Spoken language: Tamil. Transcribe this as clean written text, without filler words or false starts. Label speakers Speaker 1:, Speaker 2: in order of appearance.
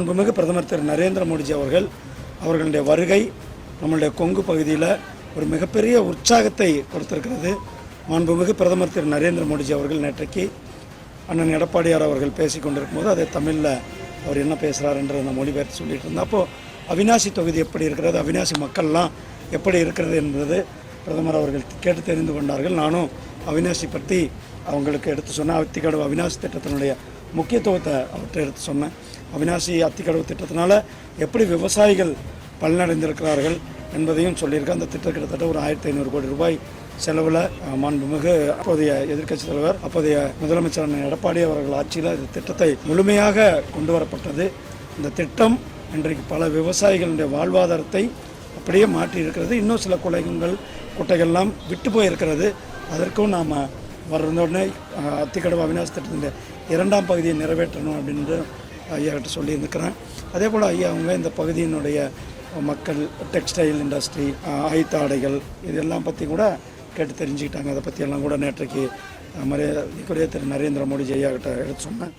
Speaker 1: மாண்புமிகு பிரதமர் திரு நரேந்திர மோடிஜி அவர்களுடைய வருகை நம்மளுடைய கொங்கு பகுதியில் ஒரு மிகப்பெரிய உற்சாகத்தை கொடுத்திருக்கிறது. மாண்புமிகு பிரதமர் திரு நரேந்திர மோடிஜி அவர்கள் நேற்றைக்கு அண்ணன் எடப்பாடியார் அவர்கள் பேசி கொண்டிருக்கும் போது அதை தமிழில் அவர் என்ன பேசுகிறாருன்றதை நான் மொழிபெயர்த்து சொல்லிட்டு இருந்தேன். அப்போது அவிநாசி தொகுதி எப்படி இருக்கிறது, அவிநாசி மக்கள்லாம் எப்படி இருக்கிறது என்பது பிரதமர் அவர்கள் கேட்டு தெரிந்து கொண்டார்கள். நானும் அவிநாசி பற்றி அவங்களுக்கு எடுத்து சொன்னேன். அத்திக்கடவு அவிநாசி திட்டத்தினுடைய முக்கியத்துவத்தை அவற்றை எடுத்து சொன்னேன். அவிநாசி அத்திக்கடவு திட்டத்தினால எப்படி விவசாயிகள் பலனடைந்திருக்கிறார்கள் என்பதையும் சொல்லியிருக்கேன். அந்த திட்டம் கிட்டத்தட்ட ஒரு 1500 கோடி ரூபாய் செலவில் மாண்புமிகு அப்போதைய எதிர்க்கட்சித் தலைவர் அப்போதைய முதலமைச்சர் எடப்பாடி அவர்கள் ஆட்சியில் இந்த திட்டத்தை முழுமையாக கொண்டு வரப்பட்டது. இந்த திட்டம் இன்றைக்கு பல விவசாயிகளுடைய வாழ்வாதாரத்தை அப்படியே மாற்றி இருக்கிறது. இன்னும் சில குட்டைகள்லாம் விட்டு போயிருக்கிறது. அதற்கும் நாம் வர்றதோடனே அத்திக்கடவு அவிநாசி திட்டத்தின் 2ஆம் பகுதியை நிறைவேற்றணும் அப்படின்று ஐயா கிட்ட சொல்லியிருக்கிறேன். அதே போல் ஐயா அவங்க இந்த பகுதியினுடைய மக்கள் டெக்ஸ்டைல் இண்டஸ்ட்ரி, ஆயுத்த ஆடைகள் இதெல்லாம் பற்றி கூட கேட்டு தெரிஞ்சுக்கிட்டாங்க. அதை பற்றியெல்லாம் கூட நேற்றைக்கு மரியாதைக்குரிய திரு நரேந்திர மோடிஜி ஐயா கிட்ட எடுத்து சொன்னேன்.